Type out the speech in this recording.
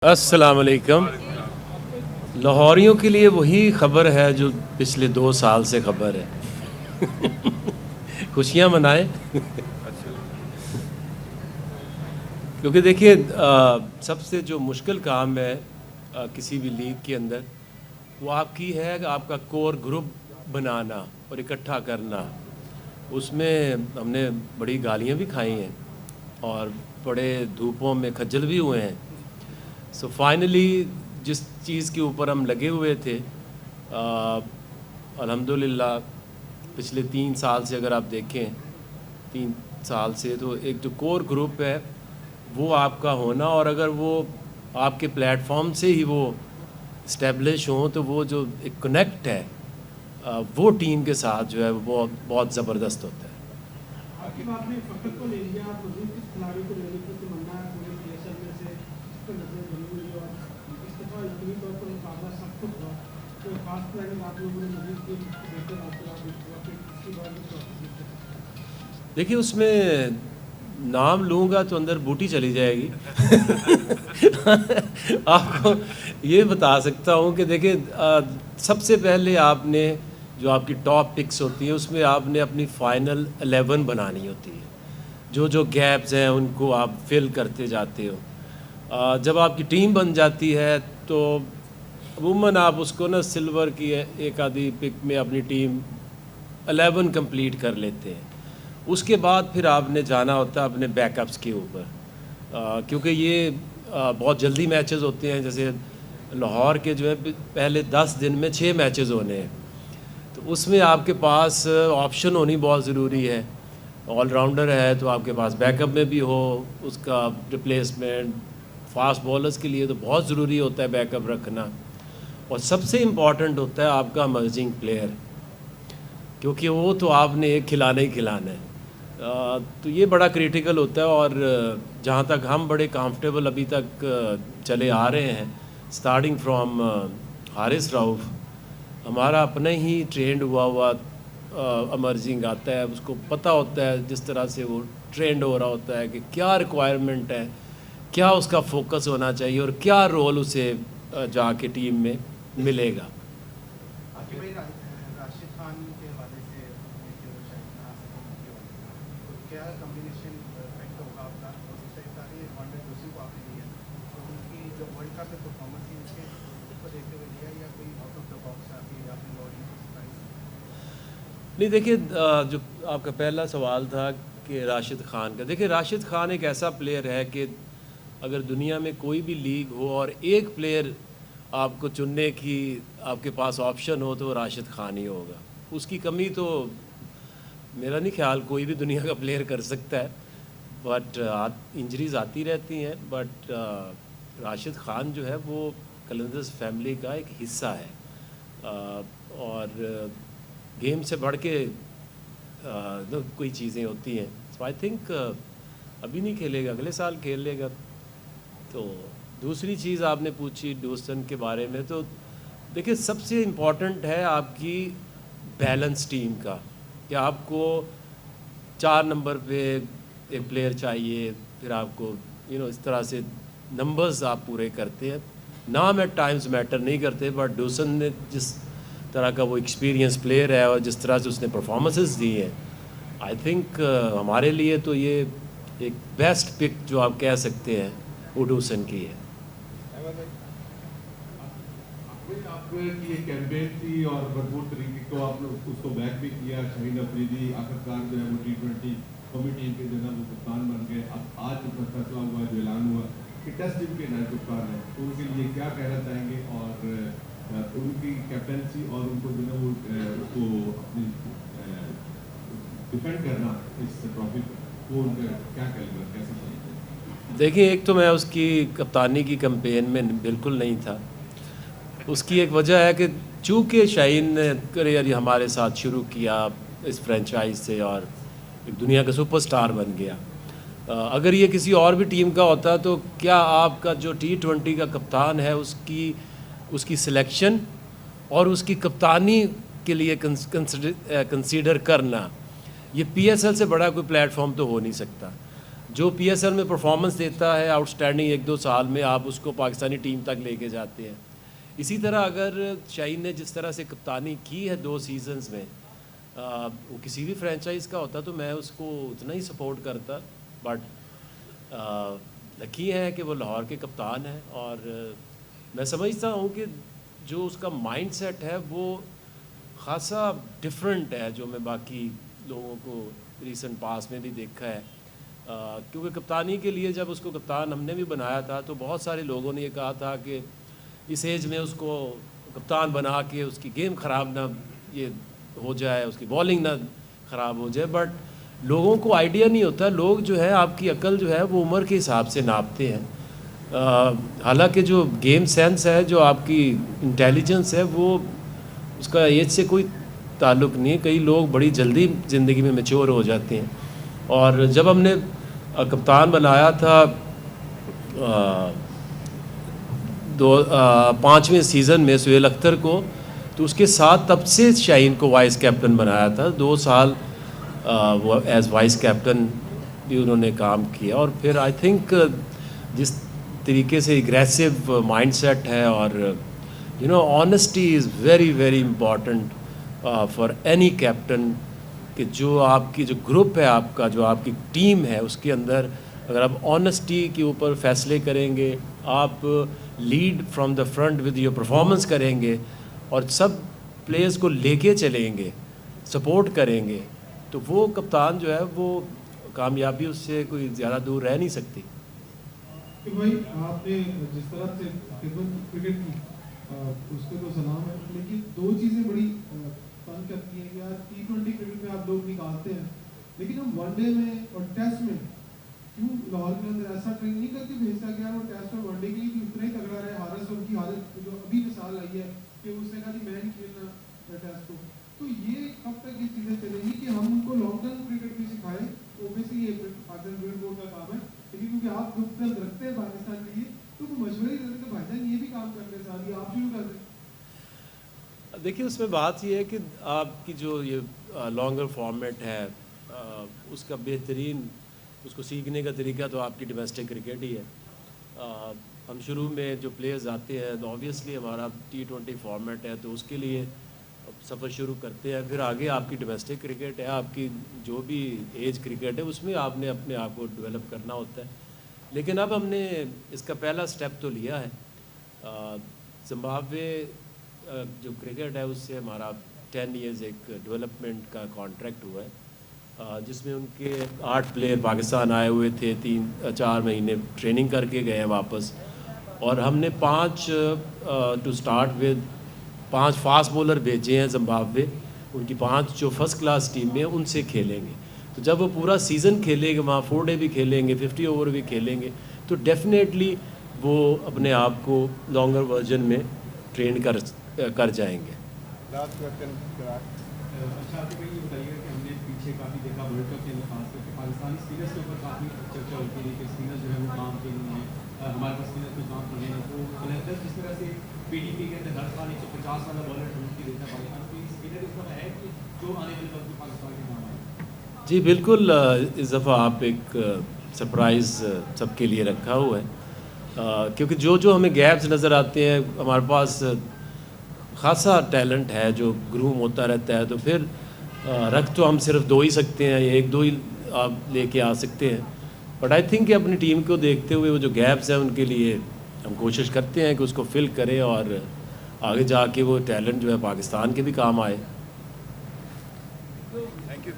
अस्सलाम वालेकुम। लाहौरियों के लिए वही ख़बर है जो पिछले 2 साल से ख़बर है। खुशियाँ मनाएं। क्योंकि देखिए सबसे जो मुश्किल काम है किसी भी लीग के अंदर वो आपकी है कि आपका कोर ग्रुप बनाना और इकट्ठा करना। उसमें हमने बड़ी गालियाँ भी खाई हैं और बड़े धूपों में खज्जल भी हुए हैं। सो फाइनली जिस चीज़ के ऊपर हम लगे हुए थे अल्हम्दुलिल्लाह पिछले 3 साल से अगर आप देखें 3 साल से तो एक जो कोर ग्रुप है वो आपका होना, और अगर वो आपके प्लेटफॉर्म से ही वो इस्टेब्लिश हो तो वो जो एक कनेक्ट है वो टीम के साथ जो है वो बहुत ज़बरदस्त होता है। आपकी बात में फ़खर को ले लिया, आप मज़ीद किस खिलाड़ी को लेने की तमन्ना पूरे पीएसएल में से इस पर नज़र बनी हुई है और इस दफ़ा यकीनी तौर पर मुकाबला सब कुछ हुआ तो खास प्लानिंग आप लोगों ने मज़ीद की बेहतर आपको फिर इसके बाद में ट्रॉफी जीते। देखिए उसमें नाम लूँगा तो अंदर बूटी चली जाएगी। आपको ये बता सकता हूँ कि देखिए सबसे पहले आपने जो आपकी टॉप पिक्स होती है उसमें आपने अपनी फ़ाइनल 11 बनानी होती है। जो जो गैप्स हैं उनको आप फिल करते जाते हो। जब आपकी टीम बन जाती है तो अमूमन आप उसको ना सिल्वर की एक आधी पिक में अपनी टीम 11 कंप्लीट कर लेते हैं। उसके बाद फिर आपने जाना होता है अपने बैकअप्स के ऊपर, क्योंकि ये बहुत जल्दी मैचेस होते हैं। जैसे लाहौर के जो है पहले 10 दिन में 6 मैचेस होने हैं, तो उसमें आपके पास ऑप्शन होनी बहुत ज़रूरी है। ऑलराउंडर है तो आपके पास बैकअप में भी हो उसका रिप्लेसमेंट। फास्ट बॉलर्स के लिए तो बहुत ज़रूरी होता है बैकअप रखना, और सबसे इम्पॉर्टेंट होता है आपका इमर्जिंग प्लेयर, क्योंकि वो तो आपने एक खिलाना ही खिलाना है। तो ये बड़ा क्रिटिकल होता है। और जहाँ तक हम बड़े कंफर्टेबल अभी तक चले आ रहे हैं, स्टार्टिंग फ्रॉम हारिस रऊफ़, हमारा अपना ही ट्रेंड हुआ इमर्जिंग आता है। उसको पता होता है जिस तरह से वो ट्रेंड हो रहा होता है कि क्या रिक्वायरमेंट है, क्या उसका फोकस होना चाहिए और क्या रोल उसे जाके टीम में मिलेगा। राशिद खान के हवाले से क्या कॉम्बिनेशन परफेक्ट होगा आपका और दूसरे सारी एडवांटेज दूसरी को आपने दिया तो उनकी जो वर्ल्ड कप में परफॉर्मेंस थी उसके उसको देखते हुए लिया या कोई आउट ऑफ द बॉक्स आपकी आपने लॉरी नहीं देखिए जो आपका पहला सवाल था कि राशिद खान का, देखिए राशिद खान एक ऐसा प्लेयर है कि अगर दुनिया में कोई भी लीग हो और एक प्लेयर आपको चुनने की आपके पास ऑप्शन हो तो वो राशिद खान ही होगा। उसकी कमी तो मेरा नहीं ख्याल कोई भी दुनिया का प्लेयर कर सकता है, बट इंजरीज आती रहती हैं। बट राशिद खान जो है वो कलंदर्स फैमिली का एक हिस्सा है, और गेम से बढ़ के कोई चीज़ें होती हैं। सो आई थिंक अभी नहीं खेलेगा, अगले साल खेल लेगा। तो दूसरी चीज़ आपने पूछी ड्यूस्टन के बारे में, तो देखिए सबसे इम्पॉर्टेंट है आपकी बैलेंस टीम का, कि आपको 4 नंबर पे एक प्लेयर चाहिए, फिर आपको इस तरह से नंबर्स आप पूरे करते हैं। नाम एट टाइम्स मैटर नहीं करते, बट ड्यूसन ने जिस तरह का वो एक्सपीरियंस प्लेयर है और जिस तरह से उसने परफॉर्मेंसेस दी हैं, आई थिंक हमारे लिए तो ये एक बेस्ट पिक जो आप कह सकते हैं वो ड्यूसन की है। आपकी एक कैंपेन थी और भरपूर तरीके को आप लोग उसको बैक भी किया। शाहीन अफरीदी आखिरकार जो है वो T20 कौमी टीम के जो है वो कप्तान बन गए। अब आज जो फैसला हुआ, जो ऐलान हुआ कि टेस्ट टीम के नए कप्तान हैं, तो उनके लिए क्या कहना चाहेंगे और उनकी कैप्टनसी और उनको जो है वो उसको अपनी डिफेंड करना इस ट्रॉफी पर, वो उनका क्या कैलिबर कैसे चाहिए? देखिए एक तो मैं उसकी कप्तानी की कैंपेन में बिल्कुल नहीं था। उसकी एक वजह है कि चूँकि शाहीन ने करियर हमारे साथ शुरू किया इस फ्रेंचाइज से और एक दुनिया का सुपरस्टार बन गया। अगर ये किसी और भी टीम का होता तो क्या आपका जो T20 का कप्तान है उसकी सिलेक्शन और उसकी कप्तानी के लिए कंसीडर करना, ये PSL से बड़ा कोई प्लेटफॉर्म तो हो नहीं सकता। जो पीएसएल में परफॉर्मेंस देता है आउटस्टैंडिंग 1-2 साल में, आप उसको पाकिस्तानी टीम तक लेके जाते हैं। इसी तरह अगर शाहीन ने जिस तरह से कप्तानी की है 2 सीजन्स में, वो किसी भी फ्रेंचाइज का होता तो मैं उसको उतना ही सपोर्ट करता, बट लकी है कि वो लाहौर के कप्तान हैं। और मैं समझता हूँ कि जो उसका माइंडसेट है वो ख़ासा डिफरेंट है जो मैं बाकी लोगों को रीसेंट पास में भी देखा है। क्योंकि कप्तानी के लिए जब उसको कप्तान हमने भी बनाया था तो बहुत सारे लोगों ने ये कहा था कि इस एज में उसको कप्तान बना के उसकी गेम ख़राब ना ये हो जाए, उसकी बॉलिंग ना ख़राब हो जाए। बट लोगों को आइडिया नहीं होता, लोग जो है आपकी अकल जो है वो उम्र के हिसाब से नापते हैं। हालांकि जो गेम सेंस है, जो आपकी इंटेलिजेंस है, वो उसका एज से कोई ताल्लुक़ नहीं है। कई लोग बड़ी जल्दी ज़िंदगी में मैच्योर हो जाते हैं। और जब हमने कप्तान बनाया था 5वें सीज़न में सुहेल अख्तर को, तो उसके साथ तब से शाहीन को वाइस कैप्टन बनाया था। 2 साल वो एज वाइस कैप्टन भी उन्होंने काम किया। और फिर आई थिंक जिस तरीके से एग्रेसिव माइंडसेट है, और honesty is very very important for any captain, कि जो आपकी जो ग्रुप है आपका, जो आपकी टीम है, उसके अंदर अगर आप ऑनेस्टी के ऊपर फैसले करेंगे, आप lead from the front with your performance करेंगे और सब प्लेयर्स को लेके चलेंगे, सपोर्ट करेंगे, तो वो कप्तान जो है वो कामयाबी उससे कोई ज़्यादा दूर रह नहीं सकती। कि भाई आपने जिस तरह से क्रिकेट की उसके तो सलाम है, लेकिन 2 चीज़ें बड़ी तंग करती हैं कि यार T20 क्रिकेट में आप लोग निकालते हैं, लेकिन हम वनडे में और टेस्ट में क्यों लाहौर के अंदर ऐसा ट्रेन नहीं करके भेजता कि यार वो टेस्ट और वनडे के लिए भी उतना ही तगड़ा रहे। हारिस उनकी हालत जो अभी मिसाल आई है कि उसने कहा कि मैं नहीं खेलना टेस्ट को, तो ये कब तक ये चीज़ें चलेंगी कि हम उनको लॉन्ग टर्म क्रिकेट भी सिखाएं? ओबियसली ये पाकिस्तान क्रिकेट बोर्ड का काम है, लेकिन क्योंकि आप गुप्त रखते हैं पाकिस्तान के लिए, तो वो मशवरे देते हैं भाईजान ये भी काम करने साथ ही आप शुरू कर दें। देखिए, उसमें बात ये है कि आपकी जो ये लॉन्गर फॉर्मेट है, उसका बेहतरीन उसको सीखने का तरीका तो आपकी डोमेस्टिक क्रिकेट ही है। हम शुरू में जो प्लेयर्स आते हैं तो ऑब्वियसली हमारा T20 फॉर्मेट है, तो उसके लिए सफ़र शुरू करते हैं। फिर आगे आपकी डोमेस्टिक क्रिकेट है, आपकी जो भी एज क्रिकेट है, उसमें आपने अपने आप को डेवलप करना होता है। लेकिन अब हमने इसका पहला स्टेप तो लिया है। ज़िम्बाब्वे जो क्रिकेट है उससे हमारा 10 इयर्स एक डेवलपमेंट का कॉन्ट्रैक्ट हुआ है, जिसमें उनके 8 प्लेयर पाकिस्तान आए हुए थे, 3-4 महीने ट्रेनिंग करके गए हैं वापस। और हमने 5 to start with 5 fast bowler भेजे हैं ज़िम्बाब्वे। उनकी 5 जो फर्स्ट क्लास टीम में उनसे खेलेंगे। तो जब वो पूरा सीज़न खेलेंगे, वहाँ 4 डे भी खेलेंगे, 50 ओवर भी खेलेंगे, तो डेफिनेटली वो अपने आप को लॉन्गर वर्जन में ट्रेन कर जाएंगे। अच्छा, तो ये बताइए कि हमने पीछे काफ़ी देखा वर्ल्ड कप के अंदर, खास करके पाकिस्तानी स्पिनर्स के ऊपर काफ़ी चर्चा होती है कि स्पिनर जो है वो काम के नहीं है, हमारे पास स्पिनर कोई काम नहीं है। तो कलेक्टर जिस तरह से PDP के अंदर हर साल 150 वाला बॉलर ढूंढ के देता है पाकिस्तान, तो स्पिनर इस तरह है कि जो आने वाले वक्त में पाकिस्तान के काम आए। जी बिल्कुल, इस दफ़ा आप एक सरप्राइज़ सबके लिए रखा हुआ है, क्योंकि जो जो हमें गैप्स नज़र आते हैं, हमारे पास ख़ासा टैलेंट है जो ग्रूम होता रहता है। तो फिर रख तो हम सिर्फ 2 ही सकते हैं, 1-2 ही आप लेके आ सकते हैं। बट आई थिंक कि अपनी टीम को देखते हुए वो जो गैप्स हैं उनके लिए हम कोशिश करते हैं कि उसको फिल करें और आगे जाके वो टैलेंट जो है पाकिस्तान के भी काम आए। Thank you.